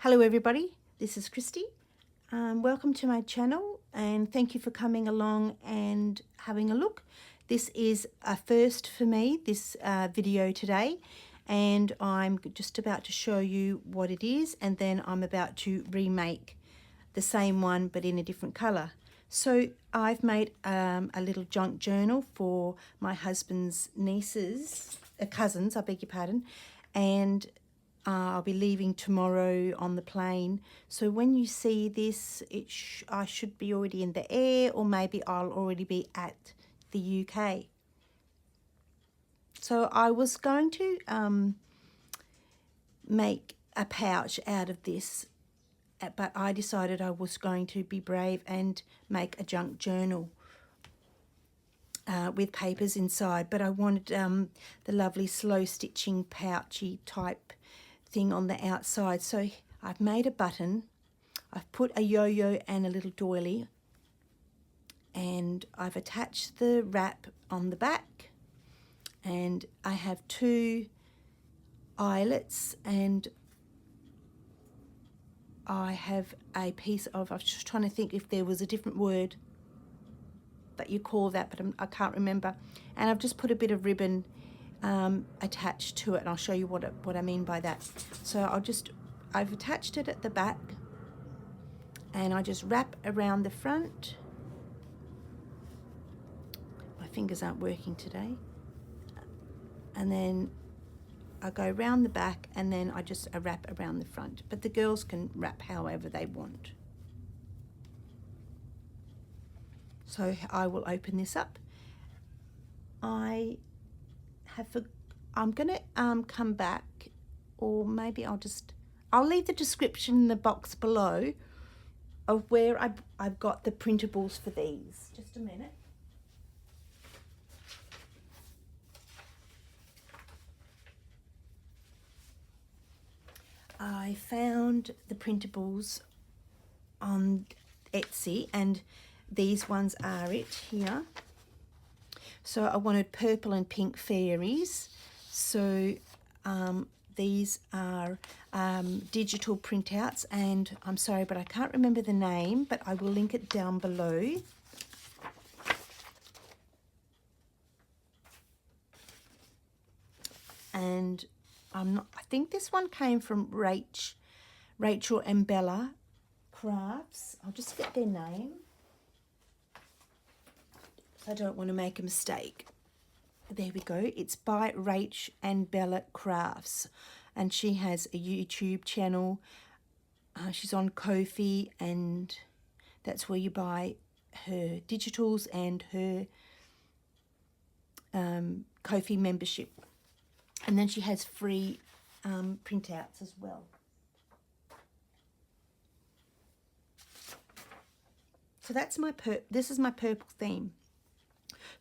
Hello everybody, this is Kristy. Welcome to my channel and thank you for coming along and having a look. This is a first for me, this video today, and I'm just about to show you what it is, and then I'm about to remake the same one but in a different colour. So I've made a little junk journal for my husband's cousins, I beg your pardon, and I'll be leaving tomorrow on the plane. So when you see this, I should be already in the air, or maybe I'll already be at the UK. So I was going to make a pouch out of this, but I decided I was going to be brave and make a junk journal with papers inside. But I wanted the lovely slow stitching pouchy type thing on the outside. So I've made a button, I've put a yo-yo and a little doily, and I've attached the wrap on the back, and I have two eyelets, and I have a piece of, I was just trying to think if there was a different word that you call that, but I can't remember. And I've just put a bit of ribbon attached to it, and I'll show you what I mean by that. So I've attached it at the back, and I just wrap around the front. My fingers aren't working today. And then I go around the back, and then I wrap around the front. But the girls can wrap however they want. So I will open this up. I'm gonna come back, or maybe I'll leave the description in the box below of where I've got the printables for these. Just a minute. I found the printables on Etsy, and these ones are it here. So I wanted purple and pink fairies. So these are digital printouts, and I'm sorry, but I can't remember the name, but I will link it down below. And I think this one came from Rachel and Bella Crafts. I'll just get their name. I don't want to make a mistake. There we go. It's by Rach and Bella Crafts, and she has a YouTube channel. She's on Ko-fi, and that's where you buy her digitals and her Ko-fi membership. And then she has free printouts as well. So that's this is my purple theme.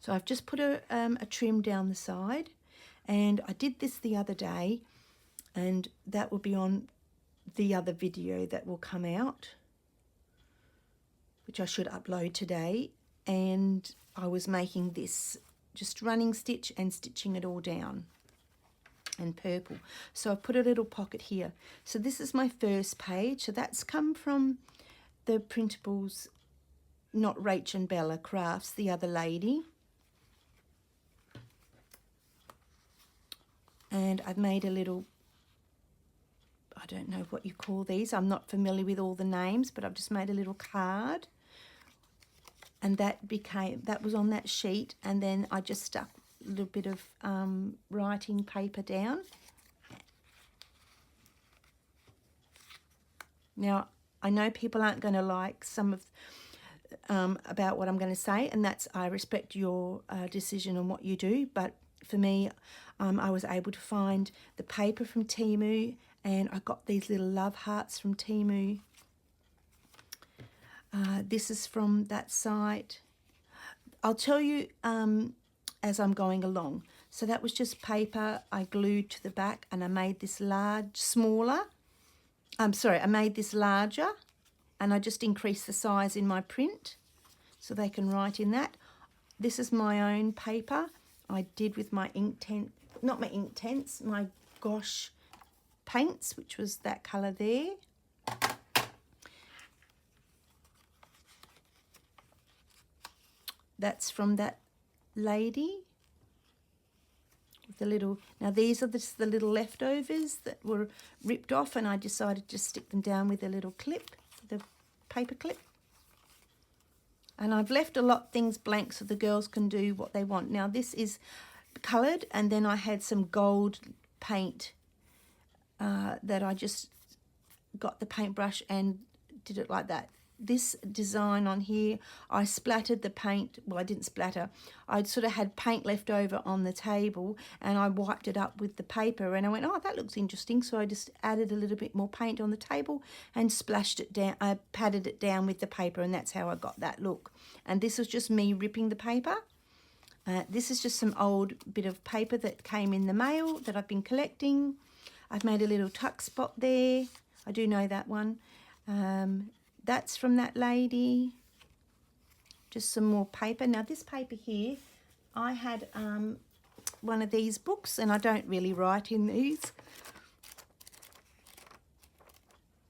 So I've just put a trim down the side, and I did this the other day, and that will be on the other video that will come out, which I should upload today. And I was making this just running stitch and stitching it all down, and purple. So I've put a little pocket here. So this is my first page. So that's come from the printables, not Rach and Bella Crafts, the other lady. And I've made a little, I don't know what you call these. I'm not familiar with all the names, but I've just made a little card. And that was on that sheet. And then I just stuck a little bit of writing paper down. Now, I know people aren't going to like some of about what I'm going to say, and I respect your decision on what you do, but for me, I was able to find the paper from Temu, and I got these little love hearts from Temu. This is from that site. I'll tell you as I'm going along. So that was just paper I glued to the back, and I made this I made this larger, and I just increased the size in my print so they can write in that. This is my own paper I did with my my gouache paints, which was that colour there. That's from that lady. The little, now these are the little leftovers that were ripped off, and I decided to stick them down with a little clip, the paper clip. And I've left a lot of things blank so the girls can do what they want. Now this is coloured, and then I had some gold paint that I just got the paintbrush and did it like that. This design on here, I splattered the paint. Well, I didn't splatter. I sort of had paint left over on the table, and I wiped it up with the paper, and I went, oh, that looks interesting. So I just added a little bit more paint on the table and splashed it down. I patted it down with the paper, and that's how I got that look. And this was just me ripping the paper. This is just some old bit of paper that came in the mail that I've been collecting. I've made a little tuck spot there. I do know that one. That's from that lady. Just some more paper. Now this paper here, I had one of these books, and I don't really write in these.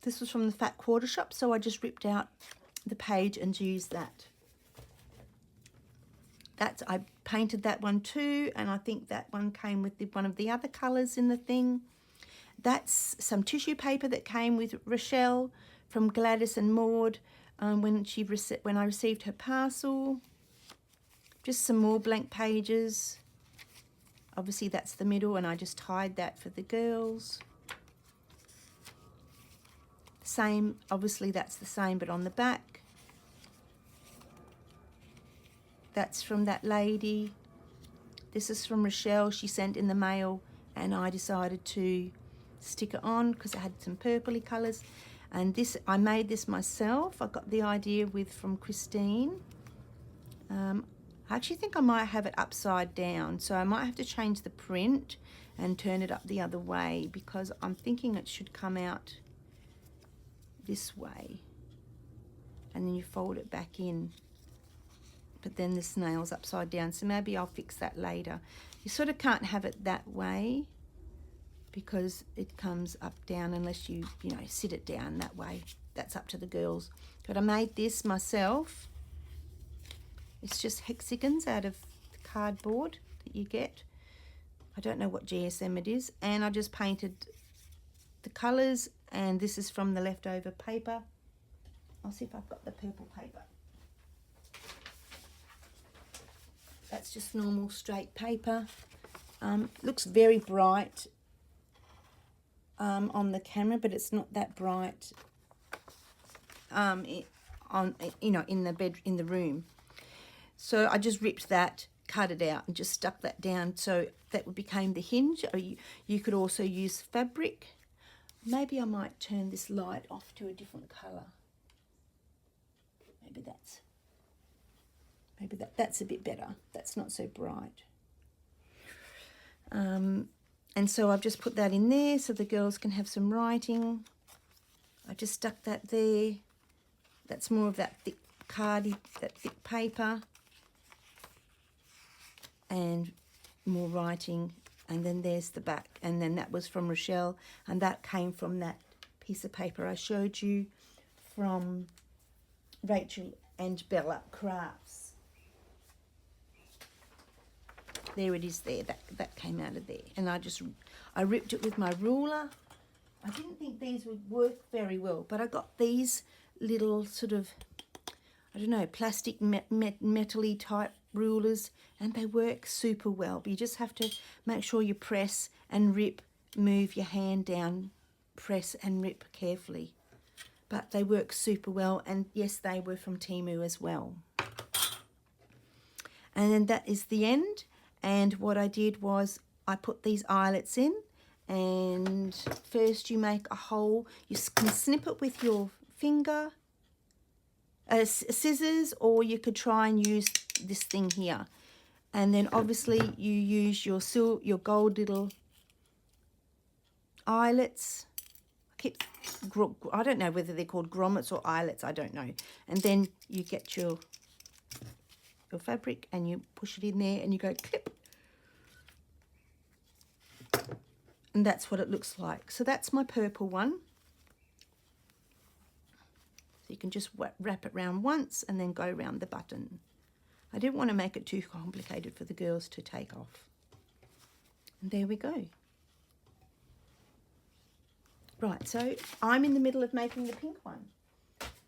This was from the Fat Quarter Shop, so I just ripped out the page and used that. I painted that one too, and I think that one came with one of the other colours in the thing. That's some tissue paper that came with Rochelle from Gladys and Maud when I received her parcel. Just some more blank pages. Obviously that's the middle, and I just tied that for the girls. Same, obviously that's the same, but on the back. That's from that lady. This is from Rochelle. She sent in the mail, and I decided to stick it on because it had some purpley colours. And this, I made this myself. I got the idea from Christine. I actually think I might have it upside down, so I might have to change the print and turn it up the other way, because I'm thinking it should come out this way, and then you fold it back in. But then the snail's upside down, so maybe I'll fix that later. You sort of can't have it that way, because it comes up down unless you sit it down that way. That's up to the girls. But I made this myself. It's just hexagons out of the cardboard that you get. I don't know what GSM it is. And I just painted the colours, and this is from the leftover paper. I'll see if I've got the purple paper. That's just normal straight paper. Looks very bright on the camera, but it's not that bright in the room. So I just ripped that, cut it out, and just stuck that down, so that became the hinge. Or you could also use fabric. Maybe I might turn this light off to a different colour. Maybe that's a bit better. That's not so bright. And so I've just put that in there so the girls can have some writing. I just stuck that there. That's more of that thick that thick paper. And more writing. And then there's the back. And then that was from Rochelle. And that came from that piece of paper I showed you from Rachel and Bella Crafts. There it is there. That came out of there. And I ripped it with my ruler. I didn't think these would work very well, but I got these little sort of, I don't know, plastic metal-y type rulers, and they work super well. But you just have to make sure you press and rip, move your hand down, press and rip carefully. But they work super well, and yes, they were from Temu as well. And then that is the end. And what I did was I put these eyelets in, and first you make a hole. You can snip it with your finger, scissors, or you could try and use this thing here. And then obviously you use your gold little eyelets. I don't know whether they're called grommets or eyelets, I don't know. And then you get your fabric and you push it in there and you go clip. And that's what it looks like. So that's my purple one. So you can just wrap it around once and then go around the button. I didn't want to make it too complicated for the girls to take off. And there we go. Right, so I'm in the middle of making the pink one.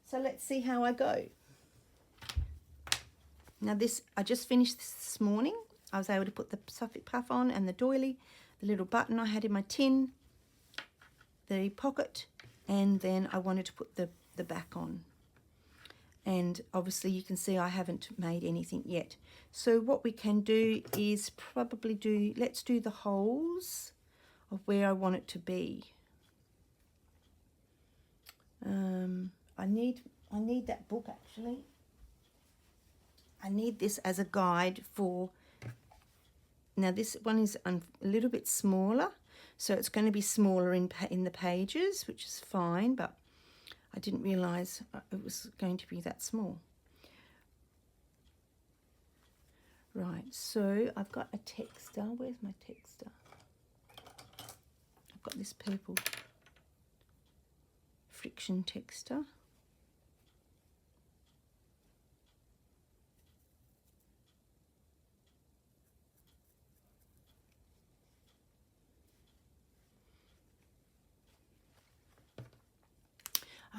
So let's see how I go. Now this, I just finished this morning. I was able to put the Suffolk puff on and the doily, the little button I had in my tin, the pocket, and then I wanted to put the back on. And obviously you can see I haven't made anything yet. So what we can do is probably do, let's do the holes of where I want it to be. I need that book actually. I need this as a guide for, now this one is a little bit smaller, so it's going to be smaller in the pages, which is fine, but I didn't realise it was going to be that small. Right, so I've got a texter. Where's my texter? I've got this purple friction texter.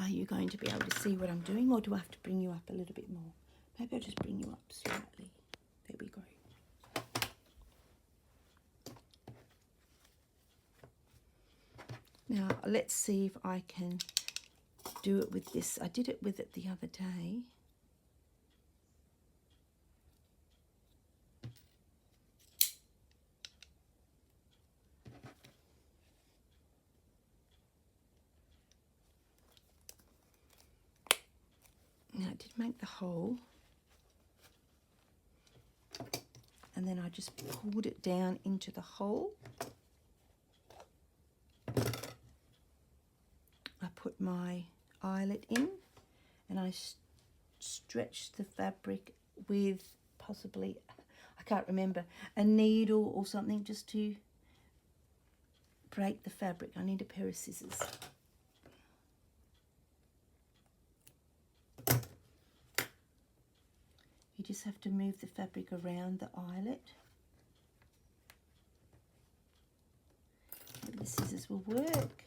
Are you going to be able to see what I'm doing, or do I have to bring you up a little bit more? Maybe I'll just bring you up slightly. There we go. Now let's see if I can do it with this. I did it with it the other day. Now I did make the hole, and then I just pulled it down into the hole. I put my eyelet in, and I stretched the fabric with possibly, I can't remember, a needle or something just to break the fabric. I need a pair of scissors. You just have to move the fabric around the eyelet. Maybe the scissors will work.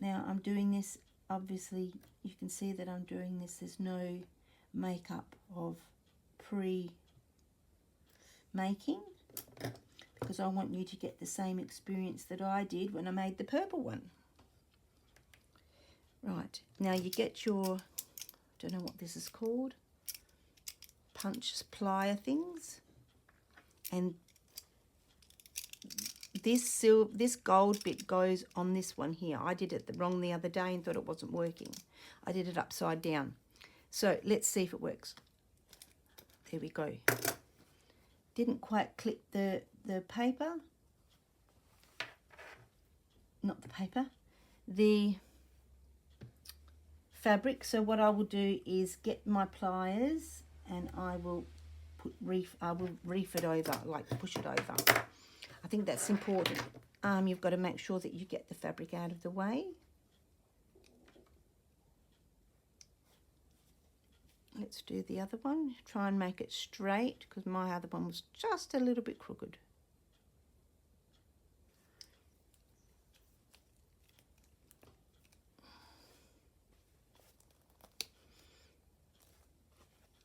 Now I'm doing this, obviously you can see that I'm doing this, there's no makeup of pre-making, because I want you to get the same experience that I did when I made the purple one. Right, now you get your, I don't know what this is called, punch plier things, and this gold bit goes on this one here. I did it wrong the other day and thought it wasn't working. I did it upside down. So let's see if it works. There we go. Didn't quite clip the paper. Not the paper. The fabric. So what I will do is get my pliers and I will reef it over, like push it over. I think that's important. You've got to make sure that you get the fabric out of the way. Let's do the other one. Try and make it straight, because my other one was just a little bit crooked.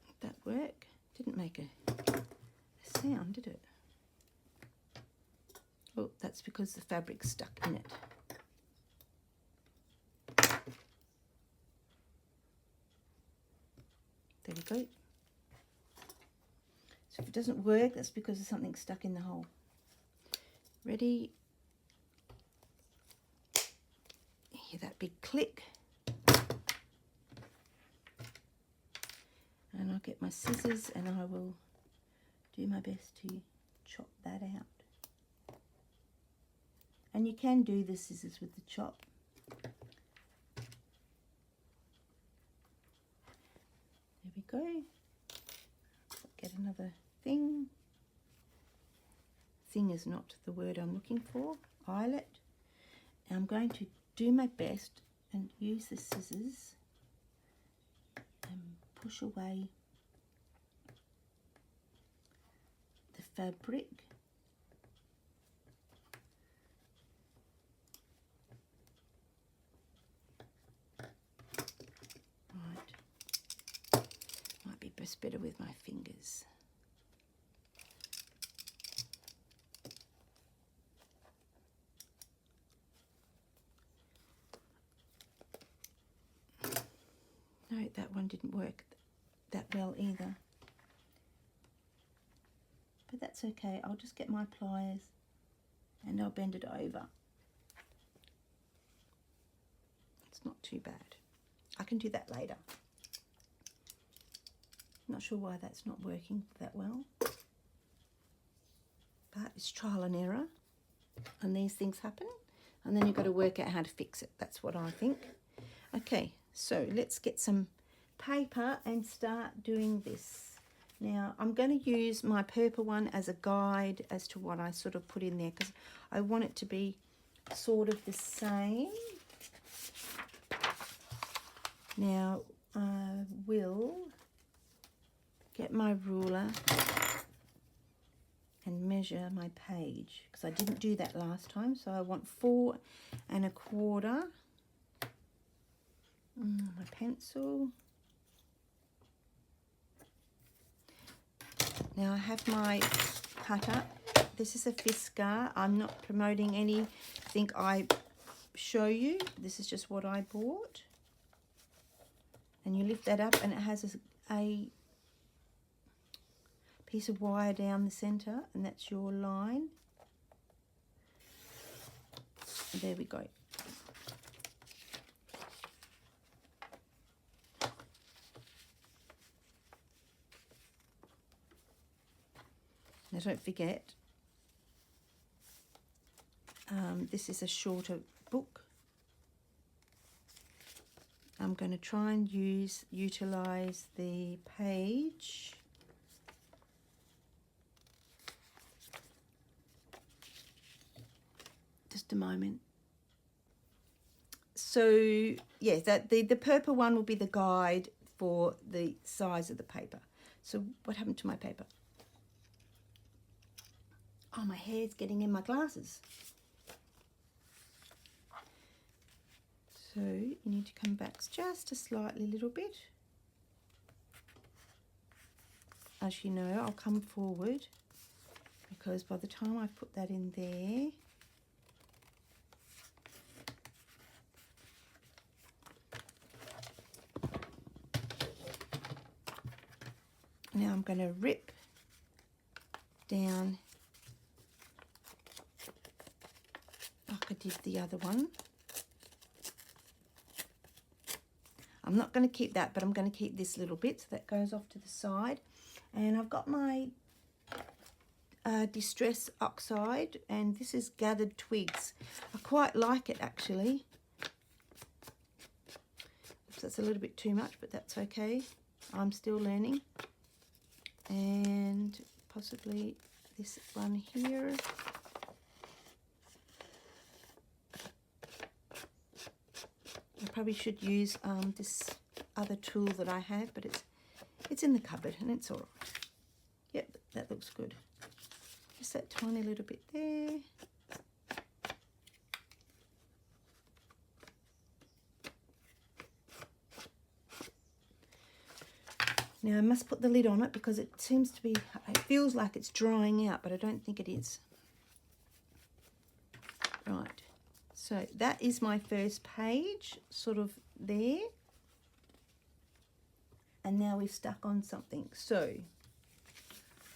Did that work? Didn't make a sound, did it? Oh, that's because the fabric's stuck in it. There we go. So if it doesn't work, that's because there's something stuck in the hole. Ready? Hear that big click? And I'll get my scissors and I will do my best to chop that out. And you can do the scissors with the chop. There we go. Get another thing. Thing is not the word I'm looking for. Eyelet. And I'm going to do my best and use the scissors and push away fabric. Right. Might be best better with my fingers. No, that one didn't work that well either. But that's okay. I'll just get my pliers and I'll bend it over. It's not too bad. I can do that later. Not sure why that's not working that well. But it's trial and error. And these things happen. And then you've got to work out how to fix it. That's what I think. Okay, so let's get some paper and start doing this. Now I'm going to use my purple one as a guide as to what I sort of put in there, because I want it to be sort of the same. Now I will get my ruler and measure my page, because I didn't do that last time. So I want 4 1/4. My pencil. Now I have my cutter. This is a Fiskar. I'm not promoting anything I show you. This is just what I bought. And you lift that up and it has a piece of wire down the center, and that's your line. And there we go. Now don't forget, this is a shorter book. I'm going to try and utilize the page. Just a moment. So yeah, the purple one will be the guide for the size of the paper. So what happened to my paper? Oh, my hair's getting in my glasses. So you need to come back just a slightly little bit. As you know, I'll come forward, because by the time I put that in there, now I'm going to rip down like I did the other one. I'm not going to keep that, but I'm going to keep this little bit, so that goes off to the side. And I've got my Distress Oxide, and this is Gathered Twigs. I quite like it actually. Oops, that's a little bit too much, but that's okay. I'm still learning. And possibly this one here. I probably should use this other tool that I have, but it's in the cupboard and it's all right. Yep, that looks good. Just that tiny little bit there. Now I must put the lid on it, because it seems to be, it feels like it's drying out, but I don't think it is. Right. So that is my first page, sort of there. And now we're stuck on something. So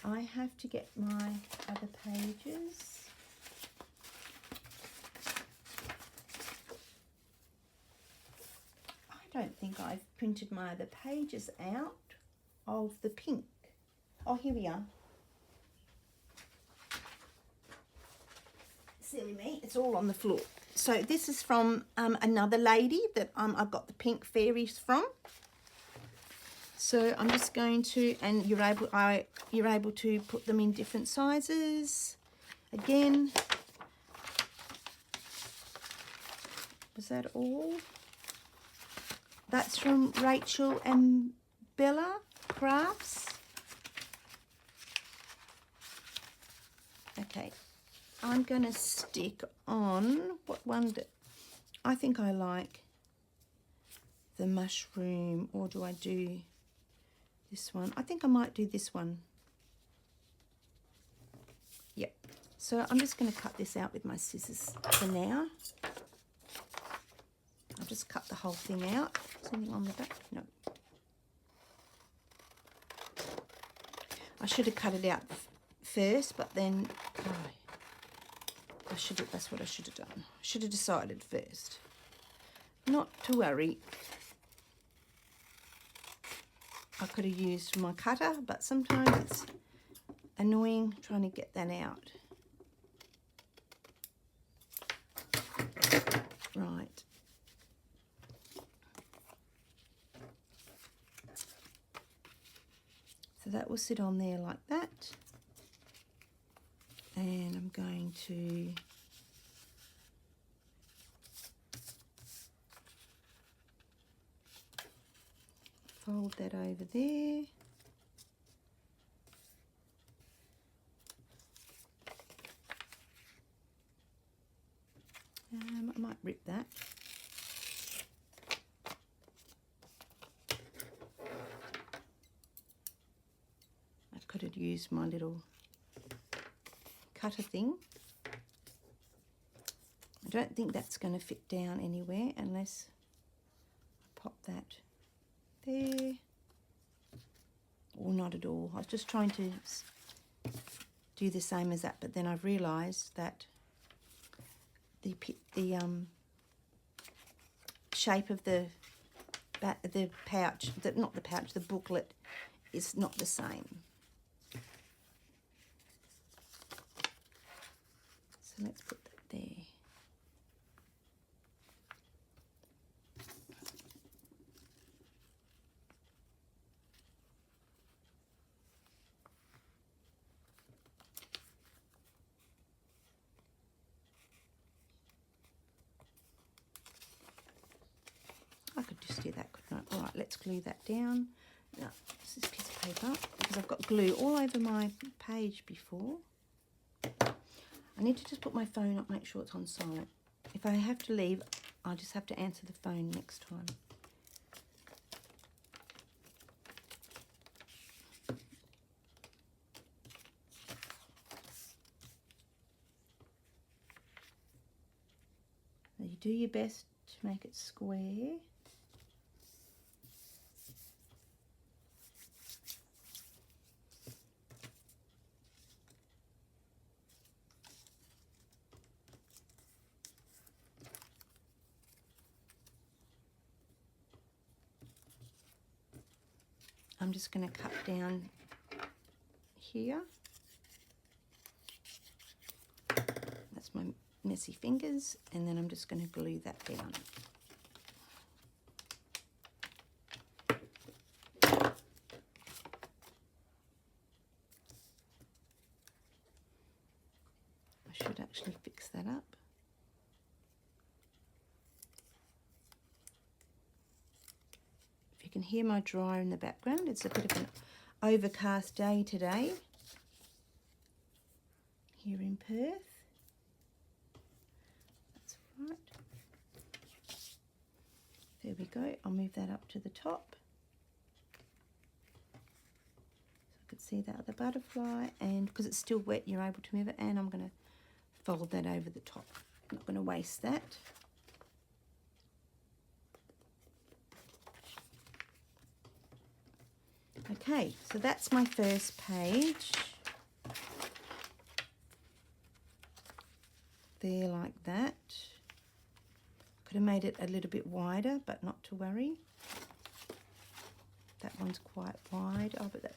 I have to get my other pages. I don't think I've printed my other pages out of the pink. Oh, here we are. Silly me, it's all on the floor. So this is from another lady that I've got the pink fairies from. So I'm just going to, and you're able to put them in different sizes. Again, was that all? That's from Rachel and Bella Crafts. Okay, I'm going to stick on, what one I think I like the mushroom, or do I do this one? I think I might do this one. Yep. So I'm just going to cut this out with my scissors for now. I'll just cut the whole thing out. Is anything on the back? No. I should have cut it out first, but then that's what I should have done. I should have decided first. Not to worry. I could have used my cutter, but sometimes it's annoying trying to get that out. Right. So that will sit on there like that. And I'm going to fold that over there. I might rip that. I could have used my little cutter thing. I don't think that's going to fit down anywhere unless I pop that there. Or not at all. I was just trying to do the same as that, but then I've realised that the shape of the pouch, not the pouch, the booklet is not the same. So let's put that there. I could just do that, couldn't I? All right, let's glue that down. Now, this is a piece of paper because I've got glue all over my page before. I need to just put my phone up, make sure it's on silent. If I have to leave, I'll just have to answer the phone next time. So you do your best to make it square. I'm just going to cut down here. That's my messy fingers, and then I'm just going to glue that down. I should actually fix that up. You can hear my dryer in the background. It's a bit of an overcast day today here in Perth. That's all right. There we go. I'll move that up to the top. So I could see that other butterfly, and because it's still wet, you're able to move it, and I'm going to fold that over the top. I'm not going to waste that. Okay, so that's my first page. There, like that. Could have made it a little bit wider, but not to worry. That one's quite wide. Oh, but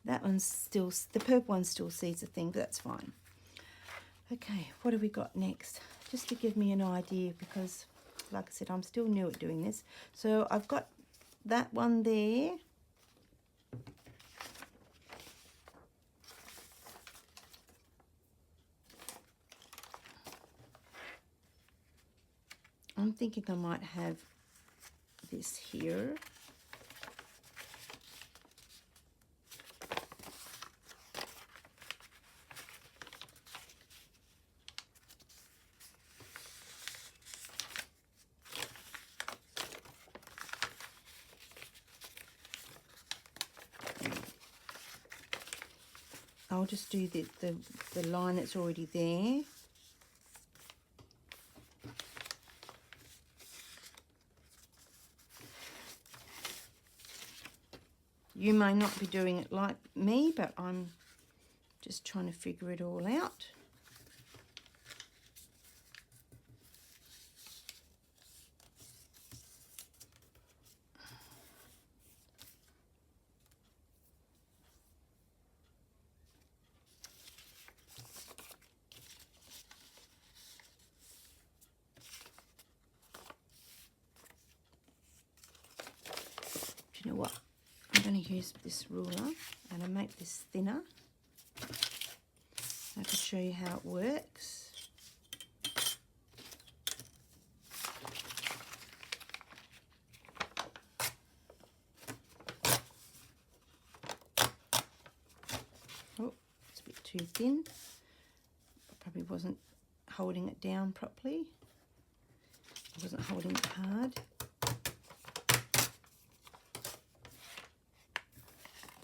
that one's still, the purple one still sees the thing, but that's fine. Okay, what have we got next? Just to give me an idea, because like I said, I'm still new at doing this. So I've got that one there. I'm thinking I might have this here. I'll just do the line that's already there. You may not be doing it like me, but I'm just trying to figure it all out. Do you know what? I'm going to use this ruler and I make this thinner. I can show you how it works. Oh, it's a bit too thin. I probably wasn't holding it down properly. I wasn't holding it hard.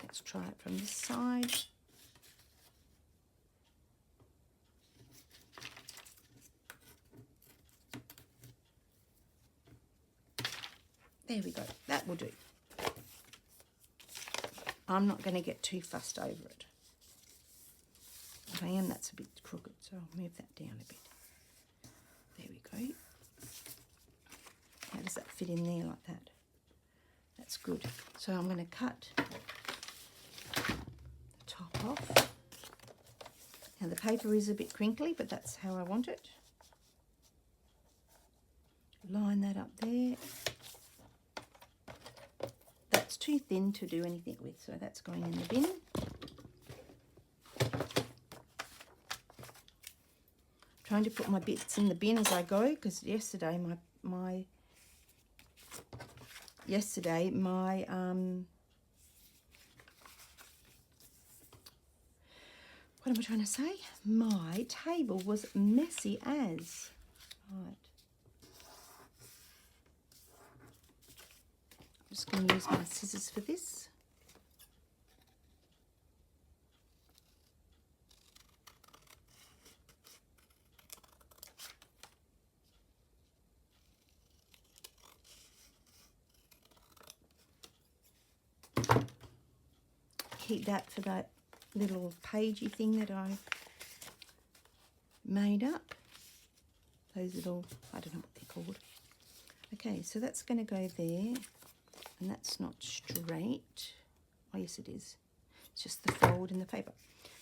Let's try it from this side. There we go, that will do. I'm not going to get too fussed over it. If I am, that's a bit crooked, so I'll move that down a bit. There we go. How does that fit in there like that? That's good. So I'm going to cut the top off. Now the paper is a bit crinkly, but that's how I want it. Line that up there. That's too thin to do anything with, so that's going in the bin. Trying to put my bits in the bin as I go, because yesterday my what am I trying to say? My table was messy as. Right. I'm just going to use my scissors for this. Keep that for that little pagey thing that I made up. Those little, I don't know what they're called. Okay, so that's going to go there, and that's not straight. Oh yes it is. It's just the fold in the paper.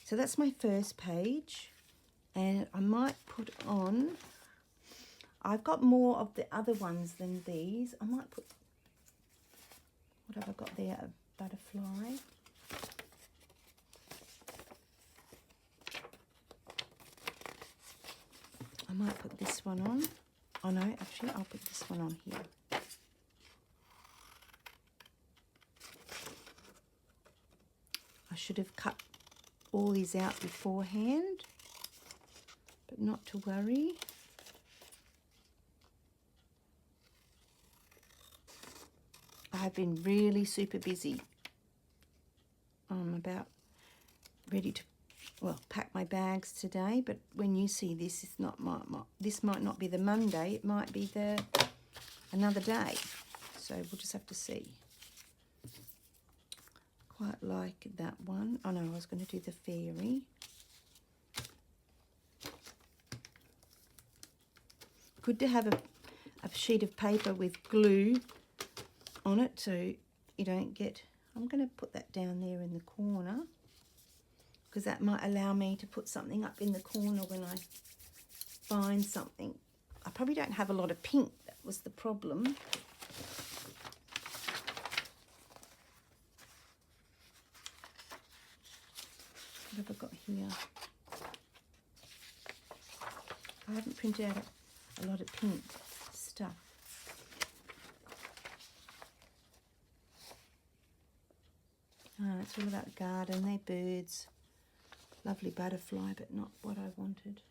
So that's my first page, and I might put on, I've got more of the other ones than these. I might put, what have I got there, a butterfly. I might put this one on. Oh no, actually I'll put this one on here. I should have cut all these out beforehand, but not to worry. I have been really super busy. I'm about ready to, well, pack my bags today, but when you see this, it's not this might not be the Monday, it might be another day. So we'll just have to see. Quite like that one. Oh no, I was going to do the fairy. Good to have a sheet of paper with glue on it so you don't get, I'm going to put that down there in the corner, because that might allow me to put something up in the corner when I find something. I probably don't have a lot of pink, that was the problem. What have I got here? I haven't printed out a lot of pink stuff. Oh, it's all about the garden, they're birds. Lovely butterfly, but not what I wanted.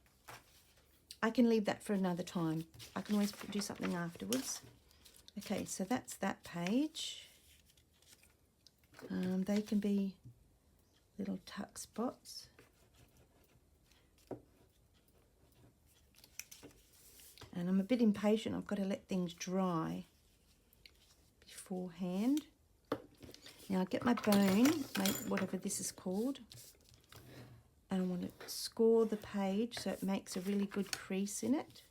I can leave that for another time. I can always do something afterwards. Okay, so that's that page. They can be little tuck spots. And I'm a bit impatient. I've got to let things dry beforehand. Now I'll get my bone, whatever this is called, and I want to score the page so it makes a really good crease in it.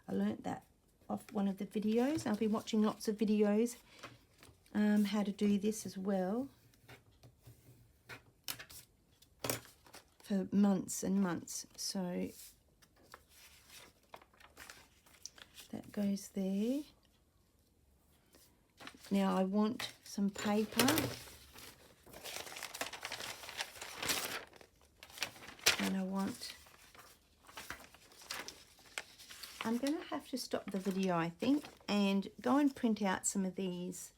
I learnt that off one of the videos. I'll be watching lots of videos how to do this as well for months and months. So that goes there. Now I want some paper, and I'm going to have to stop the video, I think, and go and print out some of these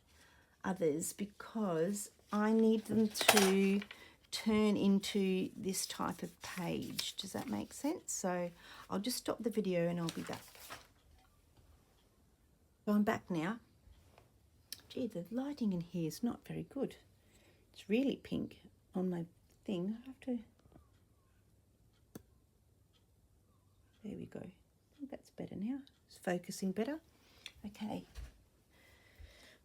others because I need them to turn into this type of page. Does that make sense? So I'll just stop the video and I'll be back. So I'm back now. Gee, the lighting in here is not very good. It's really pink on my thing. I have to... There we go. I think that's better now. It's focusing better. Okay.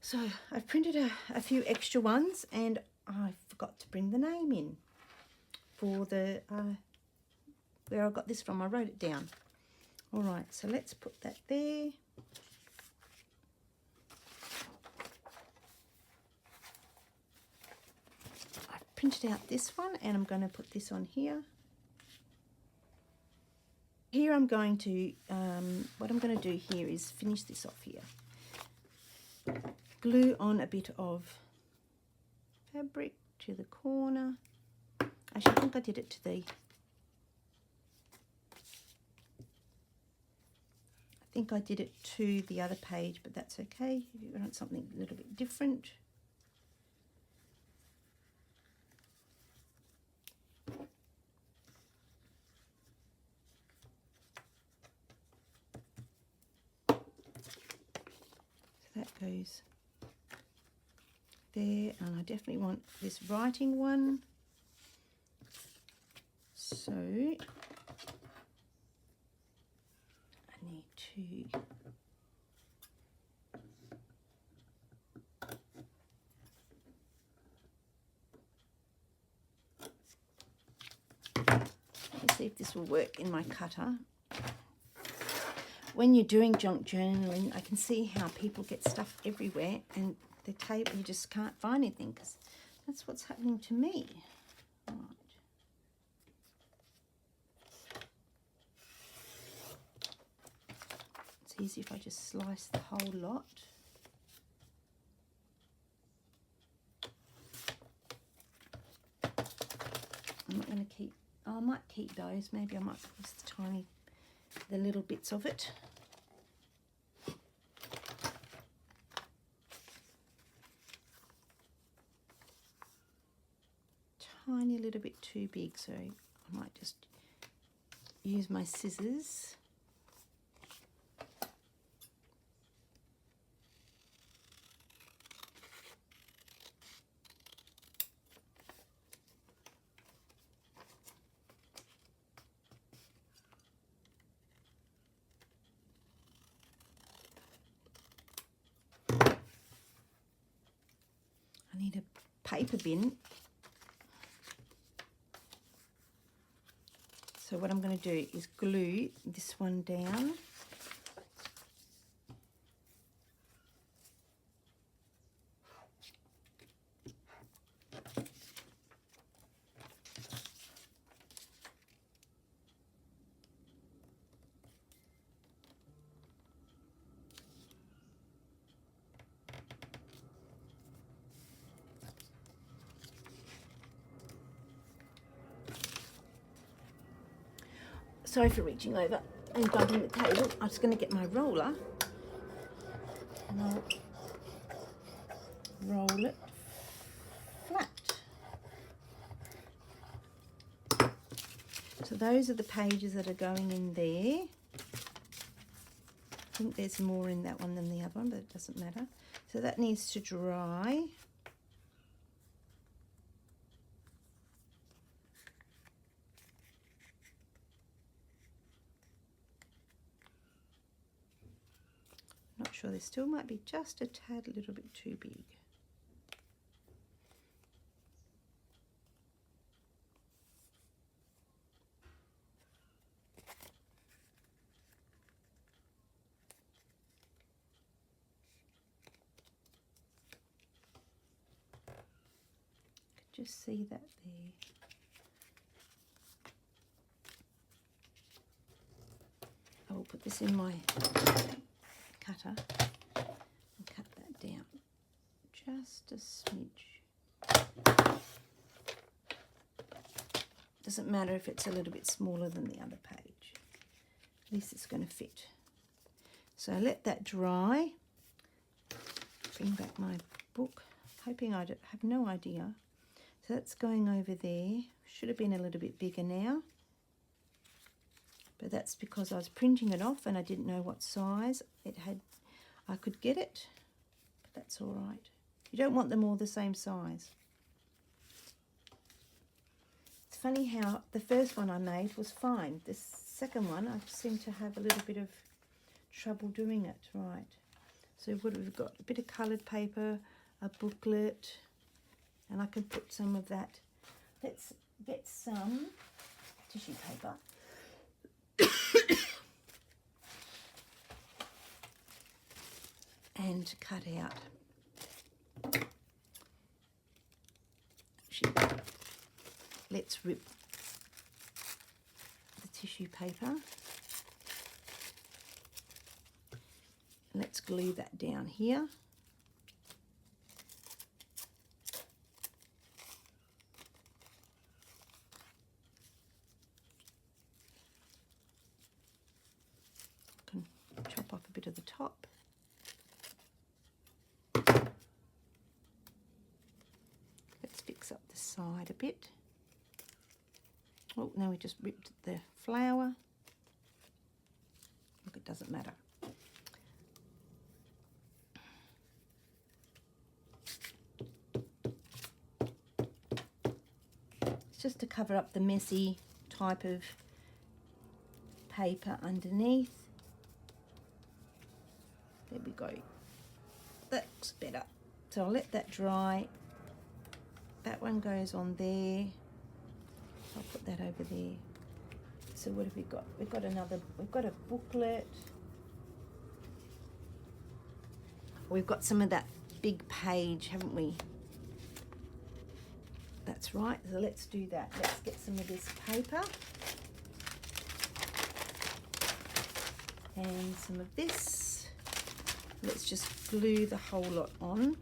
So I've printed a few extra ones, and I forgot to bring the name in for the where I got this from. I wrote it down. All right, so let's put that there. I've printed out this one, and I'm going to put this on here. Here I'm going to, what I'm going to do here is finish this off here. Glue on a bit of fabric to the corner. Actually, I think I did it to the... I think I did it to the other page, but that's okay. If you want something a little bit different. That goes there, and I definitely want this writing one, so I need to let's see if this will work in my cutter. When you're doing junk journaling, I can see how people get stuff everywhere, and the table, you just can't find anything, because that's what's happening to me. Right. It's easy if I just slice the whole lot. I'm not going to keep, I might keep those, maybe I might use the little bits of it. Tiny little bit too big, so I might just use my scissors. I need a paper bin. So what I'm going to do is glue this one down. Sorry for reaching over and bumping the table. I'm just going to get my roller and I'll roll it flat. So those are the pages that are going in there. I think there's more in that one than the other one, but it doesn't matter. So that needs to dry. sure, they still might be just a tad little bit too big. Just see that there. I will put this in my cutter and cut that down just a smidge. Doesn't matter if it's a little bit smaller than the other page. At least it's going to fit. So I let that dry. Bring back my book, hoping I have no idea. So that's going over there. Should have been a little bit bigger now. But that's because I was printing it off and I didn't know what size it had. I could get it, but that's all right. You don't want them all the same size. It's funny how the first one I made was fine. This second one, I seem to have a little bit of trouble doing it. Right. So what have we got? A bit of coloured paper, a booklet, and I can put some of that. Let's get some tissue paper. And cut out. Actually, let's rip the tissue paper. Let's glue that down here. Chop off a bit of the top. Let's fix up the side a bit. Oh, now we just ripped the flower. Look, it doesn't matter. It's just to cover up the messy type of paper underneath. There we go. That looks better. So I'll let that dry. That one goes on there. I'll put that over there. So what have we got? We've got a booklet. We've got some of that big page, haven't we? That's right. So let's do that. Let's get some of this paper. And some of this. Let's just glue the whole lot on.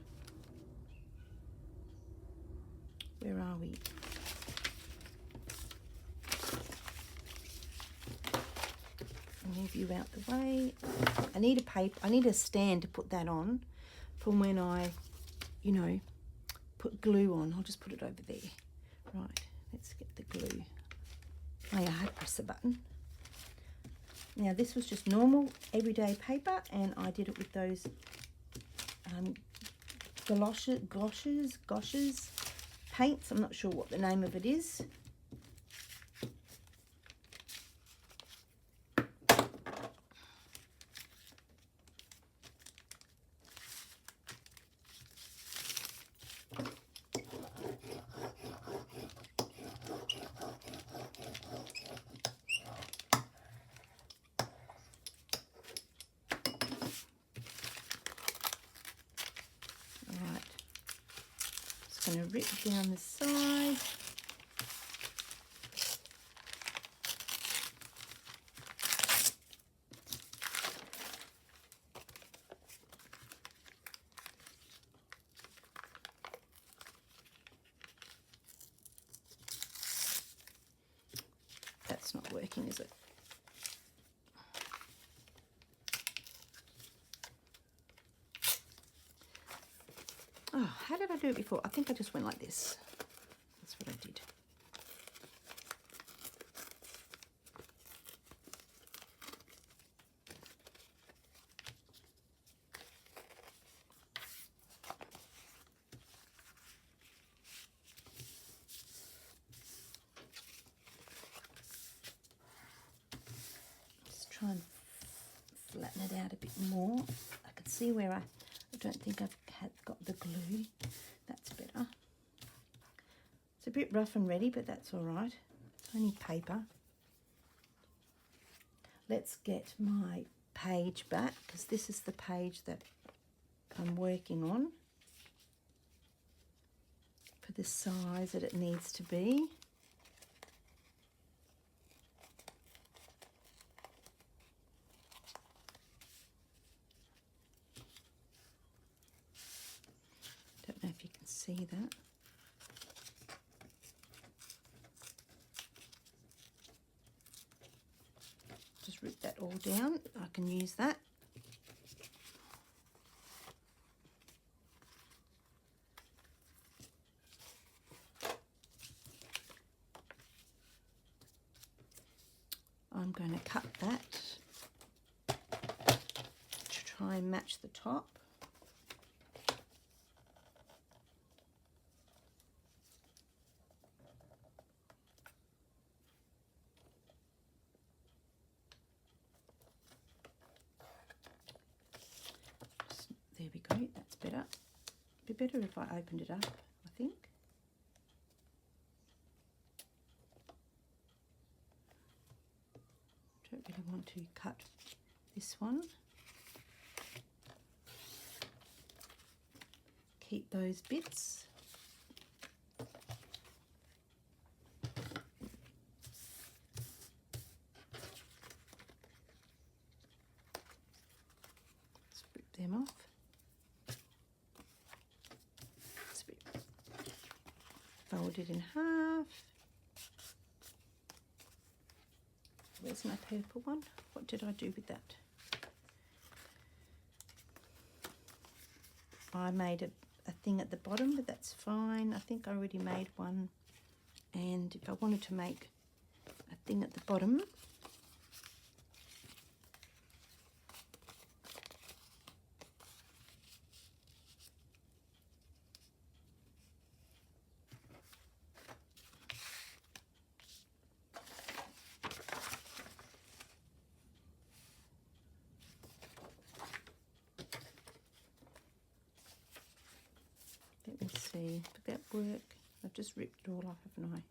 Where are we? Move you out the way. I need a paper. I need a stand to put that on from when I, you know, put glue on. I'll just put it over there. Right, let's get the glue. Oh yeah, I had to press the button. Now this was just normal everyday paper, and I did it with those goshes paints. I'm not sure what the name of it is. Going to rip down the side. That's not working, is it? Oh, how did I do it before? I think I just went like this. That's what I did. Just try and flatten it out a bit more. I can see see where I don't think I've got the glue. That's better. It's a bit rough and ready, but that's all right. It's only paper. Let's get my page back, because this is the page that I'm working on for the size that it needs to be. Don't know if you can see that. Just rip that all down. I can use that. I'm going to cut that to try and match the top. There we go, that's better. It'd be better if I opened it up, I think. Don't really want to cut this one. Keep those bits. Let's rip them off. Fold it in half. Where's my purple one? What did I do with that? I made a thing at the bottom, but that's fine. I think I already made one. And if I wanted to make a thing at the bottom, let me see, did that work? I've just ripped it all off, haven't I?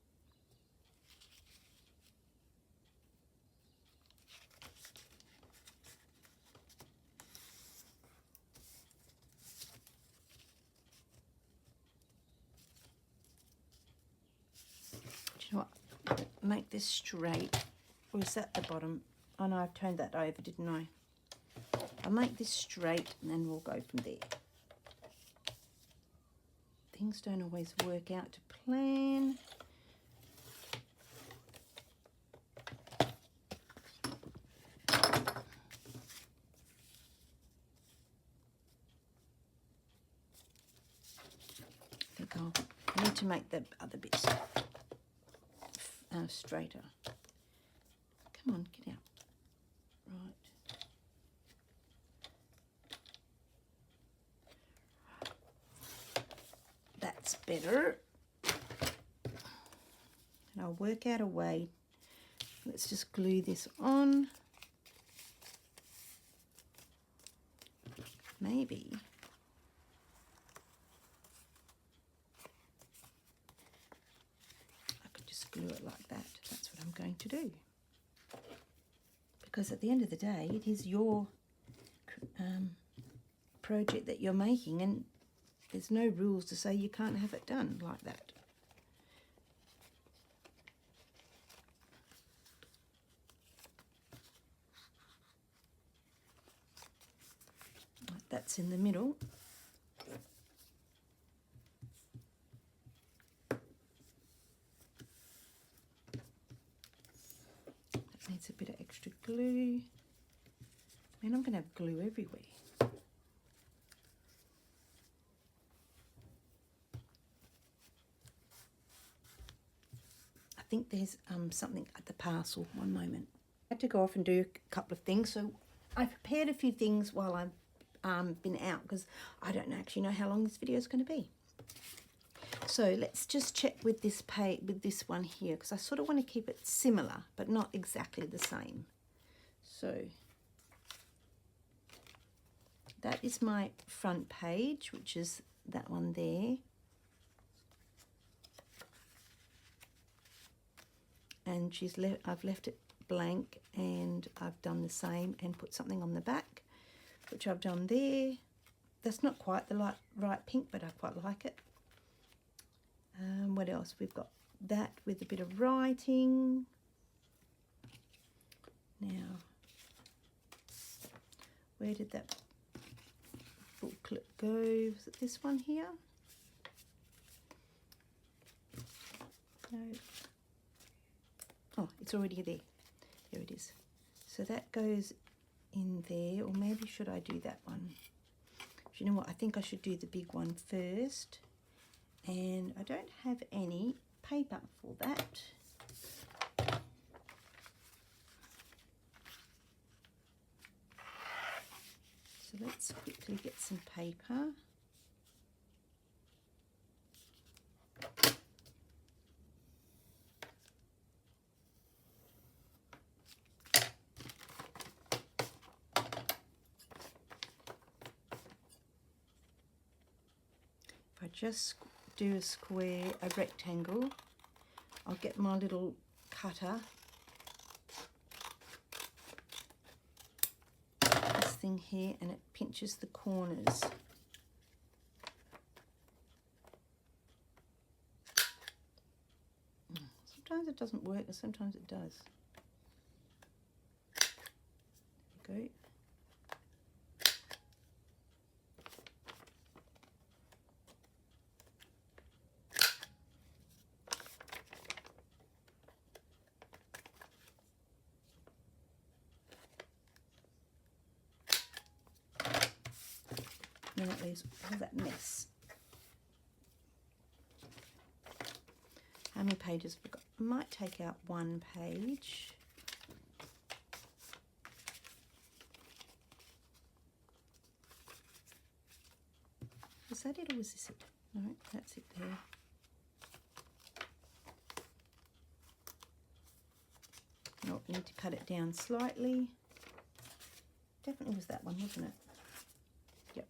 Do you know what? Make this straight. Or is that the bottom? Oh no, I've turned that over, didn't I? I'll make this straight and then we'll go from there. Things don't always work out to plan. I think I need to make the other bits straighter. Come on, get out. Right. That's better. And I'll work out a way. Let's just glue this on. Maybe. I could just glue it like that. That's what I'm going to do. Because at the end of the day, it is your project that you're making, and there's no rules to say you can't have it done like that. Right, that's in the middle. That needs a bit of extra glue. I mean, I'm going to have glue everywhere. I think there's something at the parcel. One moment. I had to go off and do a couple of things, so I prepared a few things while I've been out, because I don't actually know how long this video is going to be. So let's just check with this one here, because I sort of want to keep it similar but not exactly the same. So that is my front page, which is that one there. And I've left it blank, and I've done the same and put something on the back, which I've done there. That's not quite the right pink, but I quite like it. What else? We've got that with a bit of writing. Now, where did that booklet go? Was it this one here? No. Oh, it's already there. There it is. So that goes in there, or maybe should I do that one? Do you know what? I think I should do the big one first. And I don't have any paper for that. So let's quickly get some paper. If I just do a square, a rectangle, I'll get my little cutter, this thing here, and it pinches the corners. Sometimes it doesn't work, and sometimes it does. There we go. And that leaves all that mess. How many pages have we got? I might take out one page. Was that it, or was this it? No, that's it there. No, I need to cut it down slightly. Definitely was that one, wasn't it? Yep.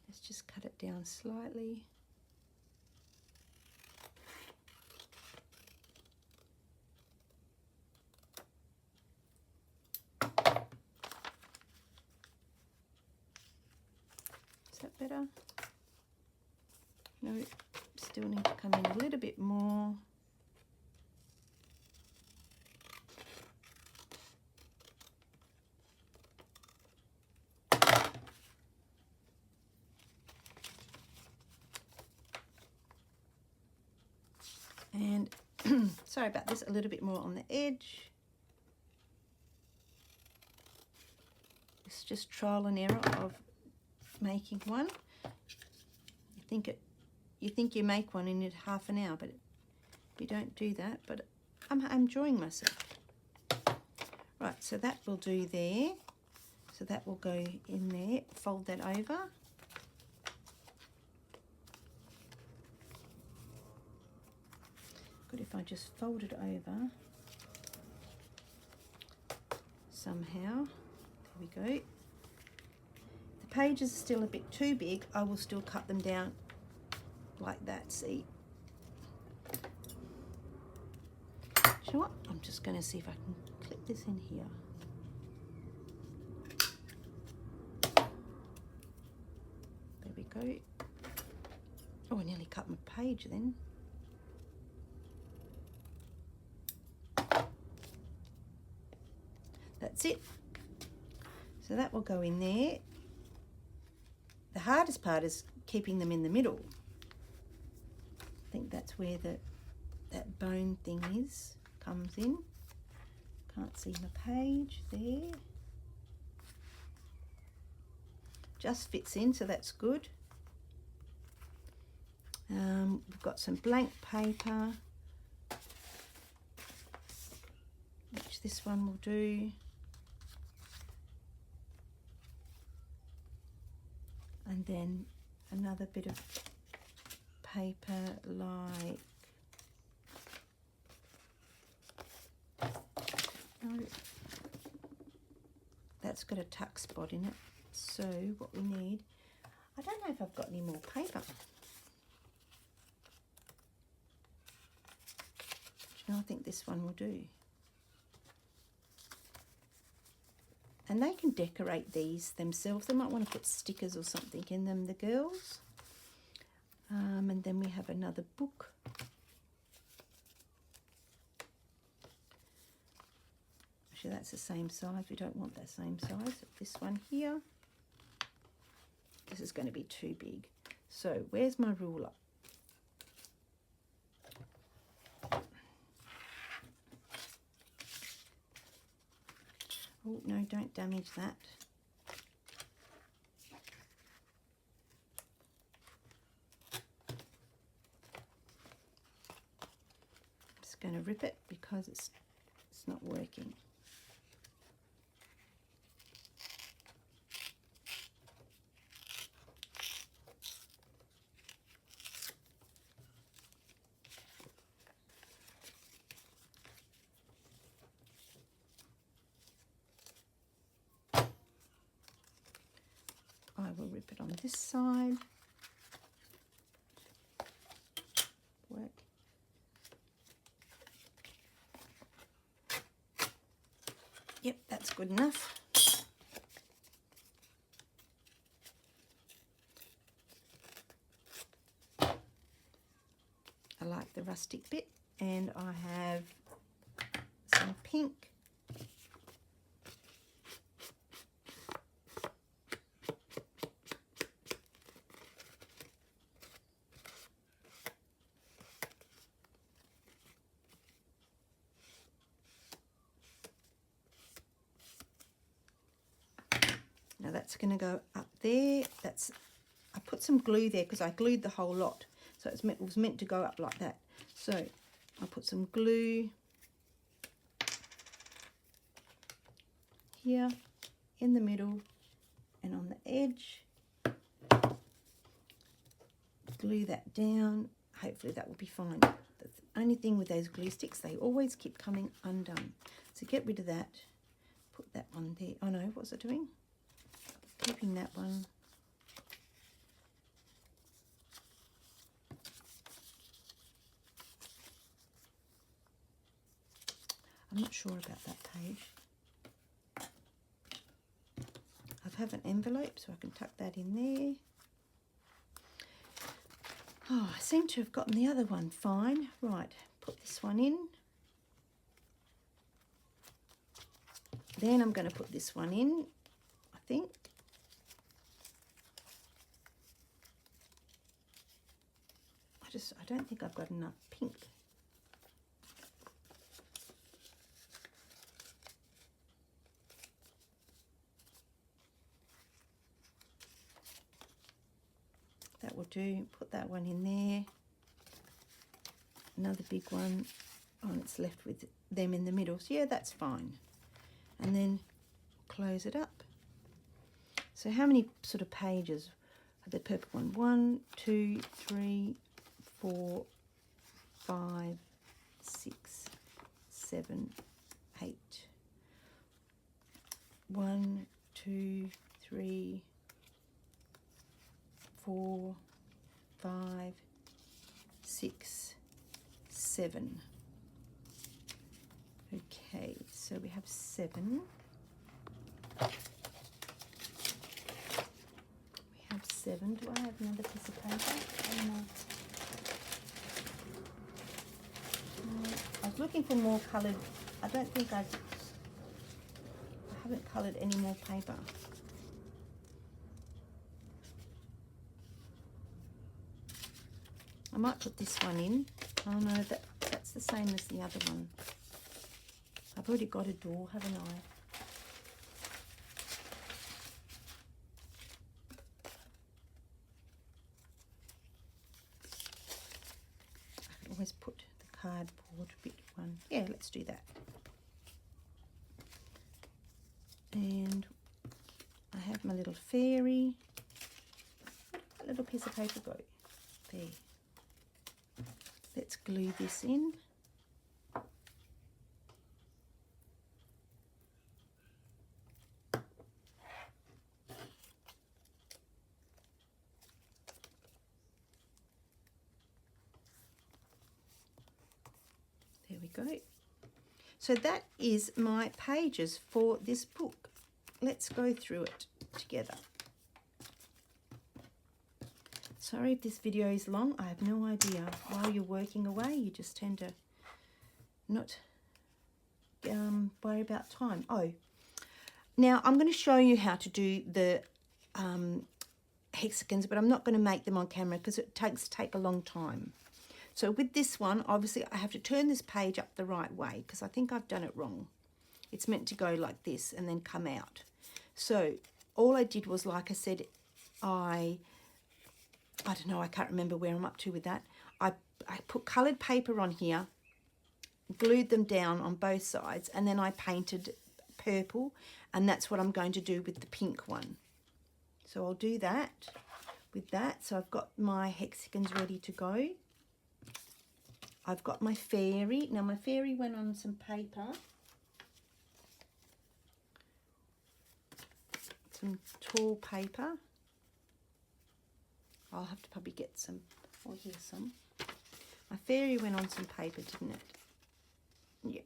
Let's just cut it down slightly. Is that better? No, still need to come in a little bit more. And sorry about this, a little bit more on the edge. It's just trial and error of making one. You think you make one in half an hour, but you don't do that. But I'm enjoying myself. Right, so that will do there. So that will go in there. Fold that over. Good if I just fold it over somehow. There we go. The pages are still a bit too big. I will still cut them down like that, see? Do you know what? I'm just going to see if I can clip this in here. There we go. Oh, I nearly cut my page then. That's it. So that will go in there. The hardest part is keeping them in the middle. I think that's where that bone thing comes in. Can't see my page there. Just fits in, so that's good. We've got some blank paper, which this one will do. And then another bit of paper like, no, that's got a tuck spot in it. So what we need, I don't know if I've got any more paper. No, I think this one will do. And they can decorate these themselves. They might want to put stickers or something in them, the girls. And then we have another book. Actually, that's the same size. We don't want that same size. This one here. This is going to be too big. So where's my ruler? Oh, no, don't damage that. I'm just going to rip it because it's not working. I will rip it on this side. Work. Yep, that's good enough. I like the rustic bit, and I have some pink. Now that's going to go up there. I put some glue there because I glued the whole lot. So it was meant to go up like that. So I'll put some glue here in the middle and on the edge. Glue that down. Hopefully that will be fine. The only thing with those glue sticks, they always keep coming undone. So get rid of that. Put that one there. Oh no, what's it doing? Keeping that one. I'm not sure about that page. I have an envelope so I can tuck that in there. Oh, I seem to have gotten the other one fine. Right, put this one in. Then I'm going to put this one in, I think. I don't think I've got enough pink. That will do. Put that one in there. Another big one. Oh, and it's left with them in the middle. So yeah, that's fine. And then close it up. So how many sort of pages are the purple one? 1, 2, 3, 4, 5, 6, 7, 8. 1, 2, 3, 4, 5, 6, 7. Okay, so we have 7. We have 7. Do I have another piece of paper? Oh, no. I was looking for more coloured. I don't think I haven't coloured any more paper. I might put this one in. Oh no, that's the same as the other one. I've already got a door, haven't I? I can always put the cardboard bit one. Yeah, let's do that. And I have my little fairy. Where did that little piece of paper go? There. Let's glue this in. go. So that is my pages for this book. Let's go through it together. Sorry if this video is long. I have no idea. While you're working away, you just tend to not worry about time. Oh, now I'm going to show you how to do the hexagons, but I'm not going to make them on camera because it take a long time. So with this one, obviously I have to turn this page up the right way because I think I've done it wrong. It's meant to go like this and then come out. So all I did was, like I said, I don't know, I can't remember where I'm up to with that. I put coloured paper on here, glued them down on both sides, and then I painted purple, and that's what I'm going to do with the pink one. So I'll do that with that. So I've got my hexagons ready to go. I've got my fairy. Now my fairy went on some paper. Some tall paper. I'll have to probably get some, or here's some. My fairy went on some paper, didn't it? Yeah,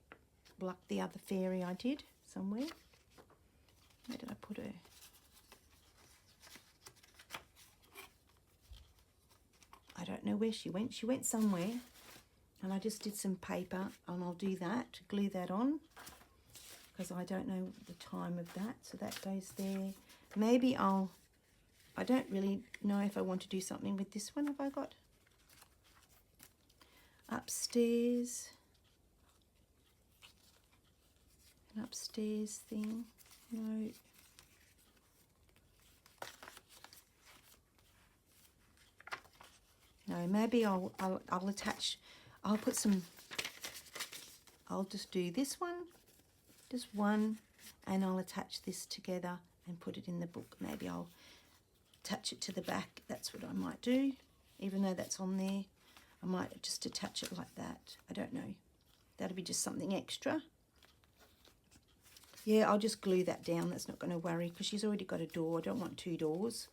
like the other fairy I did somewhere. Where did I put her? I don't know where she went. She went somewhere, and I just did some paper, and I'll do that, glue that on, because I don't know the time of that. So that goes there. Maybe I don't really know if I want to do something with this one. Have I got upstairs? An upstairs thing? No. No, maybe I'll attach, I'll put some, I'll just do this one, just one, and I'll attach this together and put it in the book. Maybe I'll attach it to the back. That's what I might do. Even though that's on there, I might just attach it like that. I don't know. That'll be just something extra. Yeah, I'll just glue that down. That's not going to worry because she's already got a door. I don't want two doors.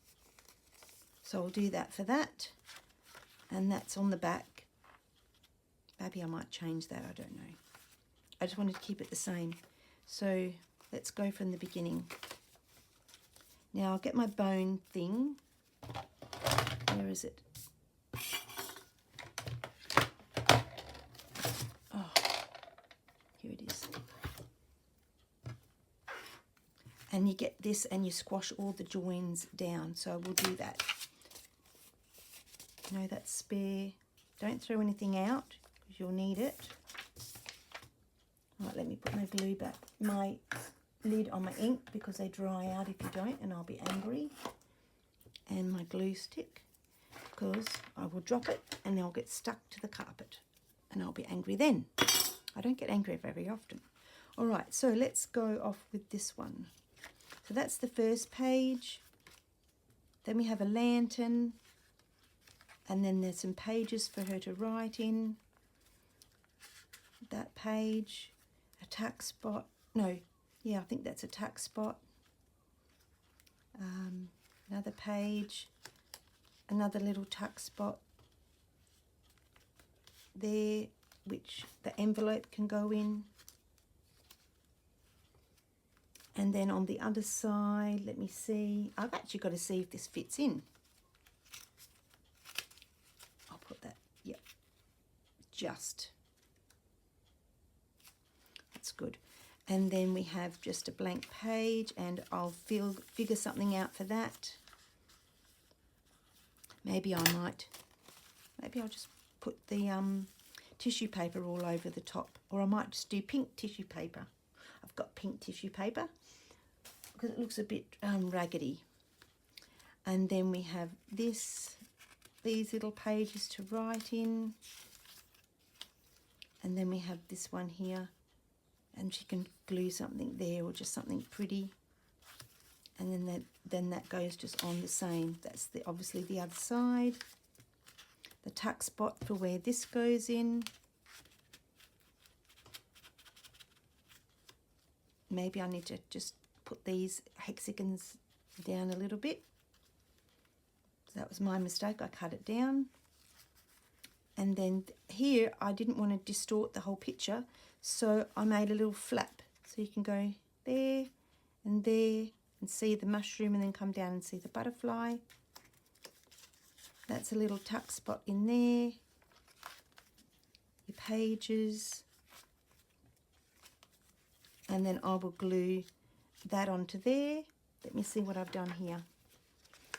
So I'll do that for that. And that's on the back. Maybe I might change that. I don't know. I just wanted to keep it the same. So let's go from the beginning. Now I'll get my bone thing. Where is it? Oh, here it is. And you get this and you squash all the joins down. So we'll do that. No, that's spare. Don't throw anything out because you'll need it. Right, let me put my glue back, my lid on my ink because they dry out if you don't, and I'll be angry. And my glue stick because I will drop it and they'll get stuck to the carpet and I'll be angry then. I don't get angry very often. All right, so let's go off with this one. So that's the first page. Then we have a lantern. And then there's some pages for her to write in. That page, a tuck spot. No, yeah, I think that's a tuck spot. Another page, another little tuck spot there, which the envelope can go in. And then on the other side, let me see. I've actually got to see if this fits in. That, yep, just, that's good. And then we have just a blank page, and I'll figure something out for that. Maybe I'll just put the tissue paper all over the top, or I might just do pink tissue paper. I've got pink tissue paper because it looks a bit raggedy. And then we have these little pages to write in, and then we have this one here, and she can glue something there or just something pretty, and then that goes just on the same. That's obviously the other side. The tuck spot for where this goes in. Maybe I need to just put these hexagons down a little bit. That was my mistake. I cut it down. And then here I didn't want to distort the whole picture, so I made a little flap. So you can go there and see the mushroom, and then come down and see the butterfly. That's a little tuck spot in there. Your pages. And then I will glue that onto there. Let me see what I've done here.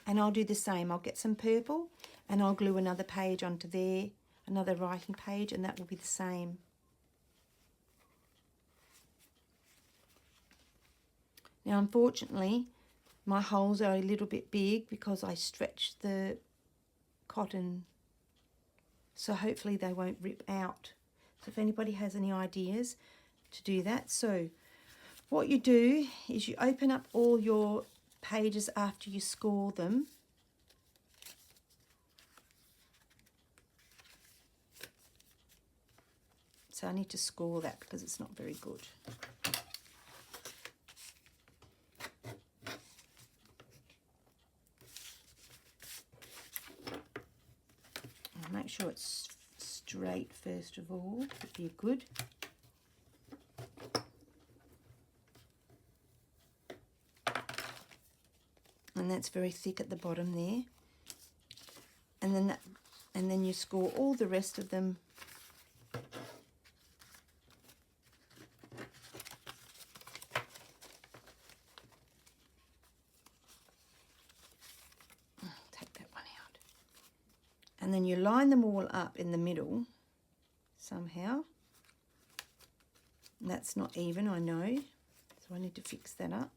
And I'll do the same. I'll get some purple and I'll glue another page onto there, another writing page, and that will be the same. Now, unfortunately, my holes are a little bit big because I stretched the cotton, so hopefully they won't rip out. So if anybody has any ideas to do that. So what you do is you open up all your pages after you score them. So I need to score that because it's not very good. I'll make sure it's straight first of all, would be good. And that's very thick at the bottom there. And then you score all the rest of them. Take that one out. And then you line them all up in the middle somehow. And that's not even, I know. So I need to fix that up.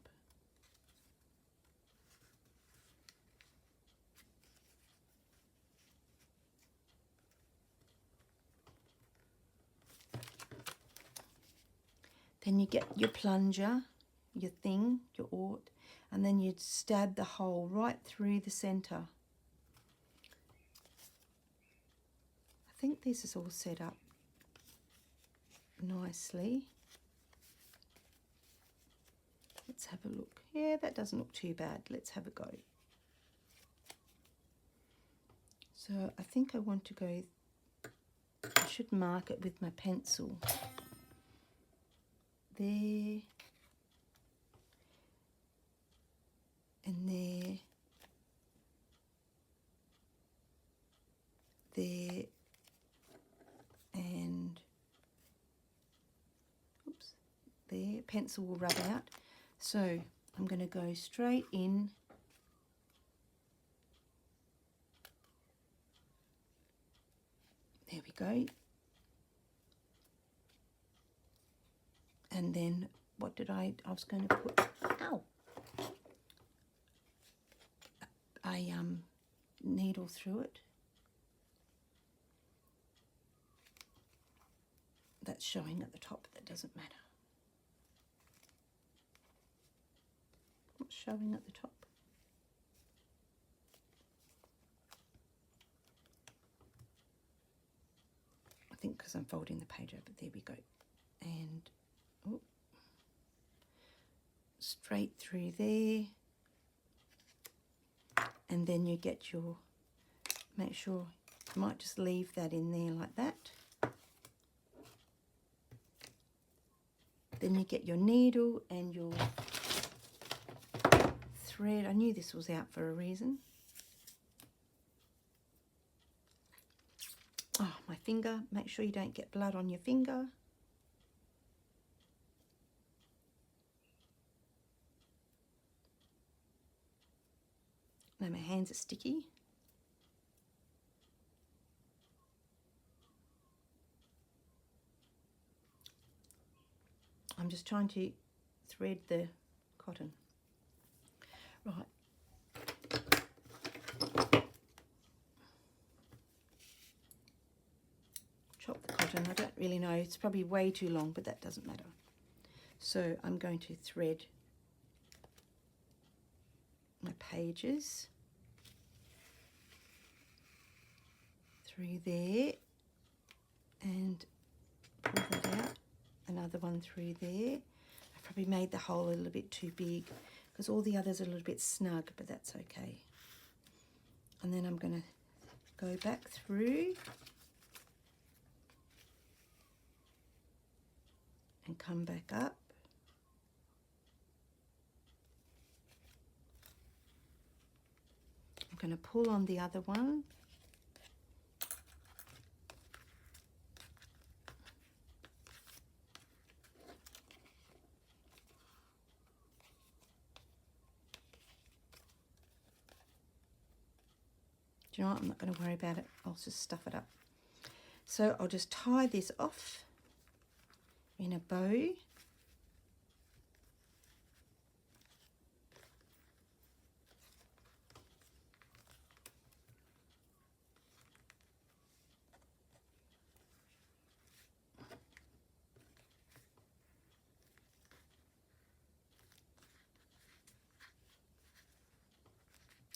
Then you get your plunger, your thing, your ort, and then you'd stab the hole right through the centre. I think this is all set up nicely. Let's have a look. Yeah, that doesn't look too bad. Let's have a go. So I think I want to go, I should mark it with my pencil. There and there, there, and oops, there. Pencil will rub out. So I'm going to go straight in. There we go. And then what did I was going to put, ow, a needle through it. That's showing at the top, that doesn't matter. What's showing at the top? I think because I'm folding the page over, there we go. And oh, straight through there, and then you get your, make sure, you might just leave that in there like that. Then you get your needle and your thread. I knew this was out for a reason. Oh, my finger, make sure you don't get blood on your finger. Now my hands are sticky. I'm just trying to thread the cotton. Right. Chop the cotton. I don't really know. It's probably way too long, but that doesn't matter. So I'm going to thread my pages through there and pull that out. Another one through there. I probably made the hole a little bit too big because all the others are a little bit snug, but that's okay. And then I'm going to go back through come back up. I'm going to pull on the other one. Do you know what? I'm not going to worry about it. I'll just stuff it up. So I'll just tie this off in a bow.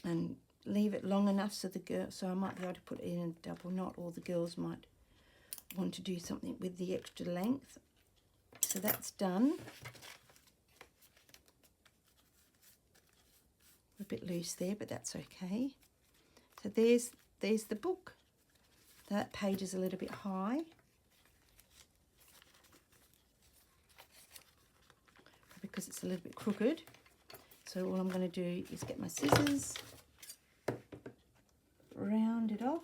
And leave it long enough so I might be able to put it in a double knot, or the girls might want to do something with the extra length. So that's done. A bit loose there, but that's okay. So there's the book. That page is a little bit high. Because it's a little bit crooked. So all I'm going to do is get my scissors, round it off.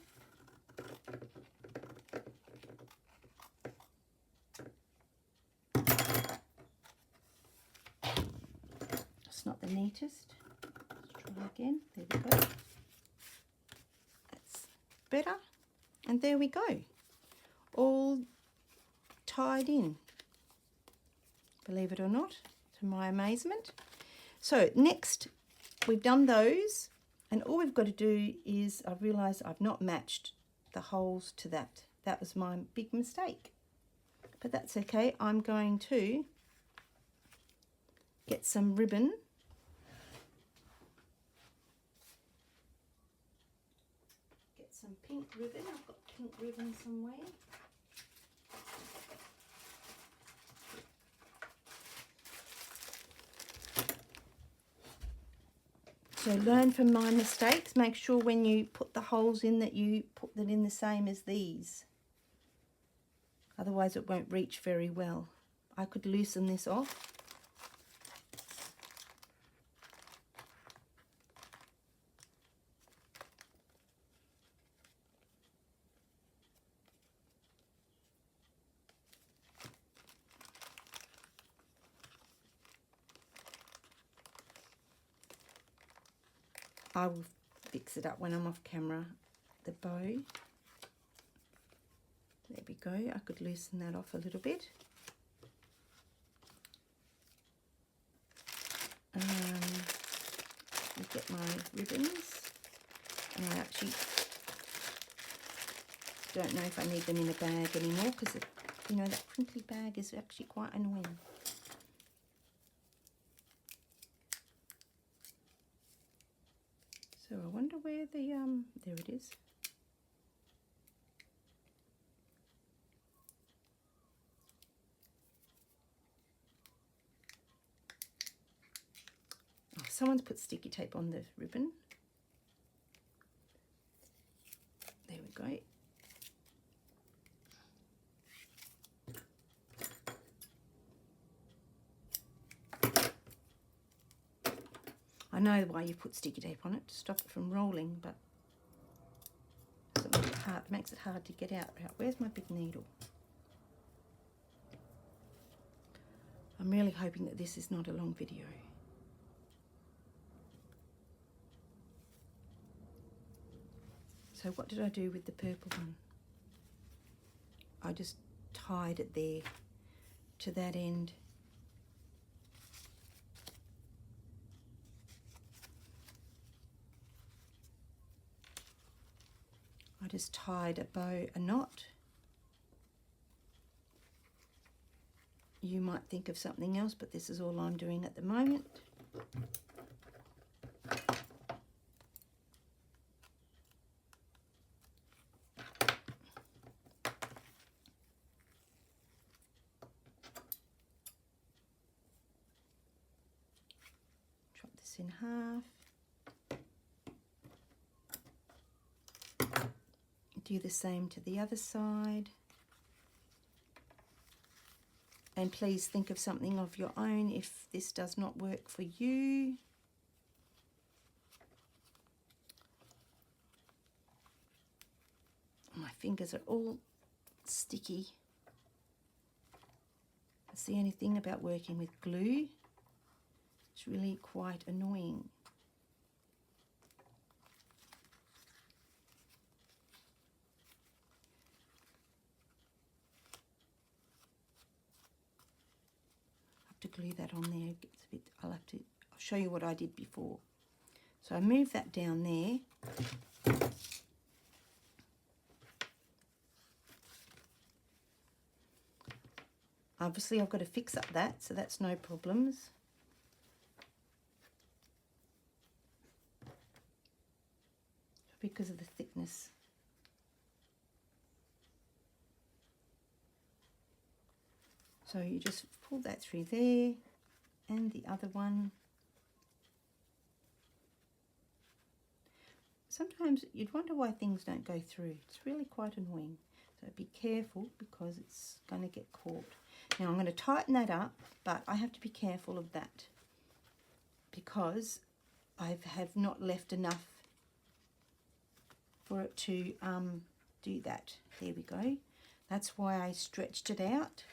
It's not the neatest. Let's try again. There we go. That's better. And there we go. All tied in. Believe it or not, to my amazement. So next, we've done those, and all we've got to do is, I've realised I've not matched the holes to that. That was my big mistake. But that's okay. I'm going to get some ribbon. Get some pink ribbon. I've got pink ribbon somewhere. So learn from my mistakes. Make sure when you put the holes in that you put them in the same as these. Otherwise it won't reach very well. I could loosen this off. I will fix it up when I'm off camera. The bow. There we go. I could loosen that off a little bit. Get my ribbons. And I actually don't know if I need them in a bag anymore, because you know that crinkly bag is actually quite annoying. So I wonder where the, there it is. Oh, someone's put sticky tape on the ribbon. There we go. I know why you put sticky tape on it, to stop it from rolling, but it makes it hard, makes it hard to get out. Where's my big needle? I'm really hoping that this is not a long video. So what did I do with the purple one? I just tied it there to that end. I just tied a knot. You might think of something else, but this is all I'm doing at the moment. Chop this in half. Do the same to the other side. And please think of something of your own if this does not work for you. My fingers are all sticky. That's the only thing about working with glue. It's really quite annoying. To glue that on there, it gets a bit, I'll show you what I did before. So I move that down there. Obviously I've got to fix up that, so that's no problems. Because of the thickness. So you just pull that through there, and the other one. Sometimes you'd wonder why things don't go through. It's really quite annoying. So be careful because it's going to get caught. Now I'm going to tighten that up, but I have to be careful of that because I have not left enough for it to do that. There we go. That's why I stretched it out.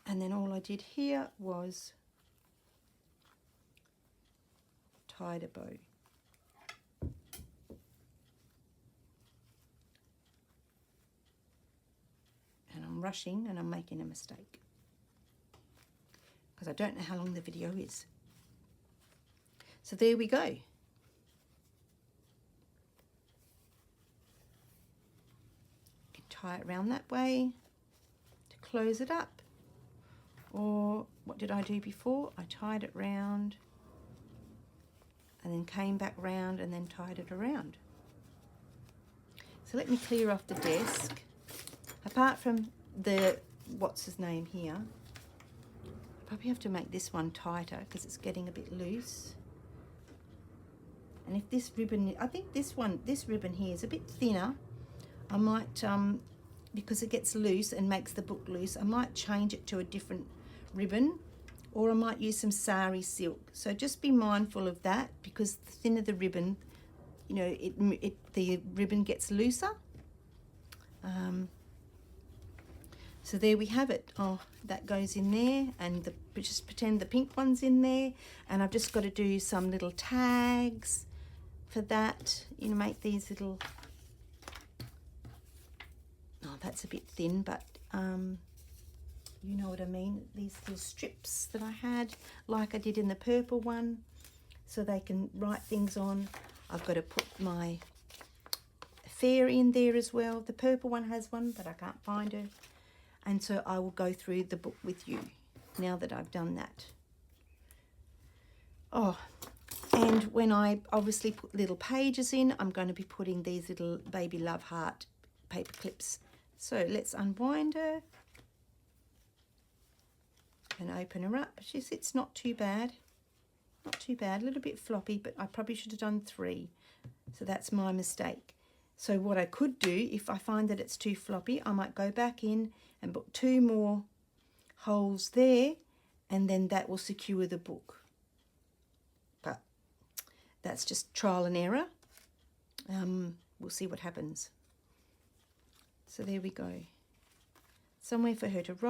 And then all I did here was tied a bow. And I'm rushing and I'm making a mistake because I don't know how long the video is. So there we go. You can tie it around that way to close it up. Or what did I do before? I tied it round and then came back round and then tied it around. So let me clear off the desk. Apart from the, what's his name here, I probably have to make this one tighter because it's getting a bit loose. And if this ribbon, I think this ribbon here is a bit thinner. I might, because it gets loose and makes the book loose, I might change it to a different ribbon, or I might use some sari silk. So just be mindful of that because the thinner the ribbon, you know, the ribbon gets looser. So there we have it. Oh, that goes in there, and just pretend the pink one's in there, and I've just got to do some little tags for that. You know, make these little. Oh, that's a bit thin, but you know what I mean. These little strips that I had, like I did in the purple one, so they can write things on. I've got to put my fairy in there as well. The purple one has one, but I can't find her. And so I will go through the book with you now that I've done that. Oh, and when I obviously put little pages in, I'm going to be putting these little baby love heart paper clips. So let's unwind her and open her up. She sits not too bad. Not too bad, a little bit floppy, but I probably should have done 3. So that's my mistake. So what I could do, if I find that it's too floppy, I might go back in and put 2 more holes there, and then that will secure the book. But that's just trial and error. We'll see what happens. So there we go. Somewhere for her to write.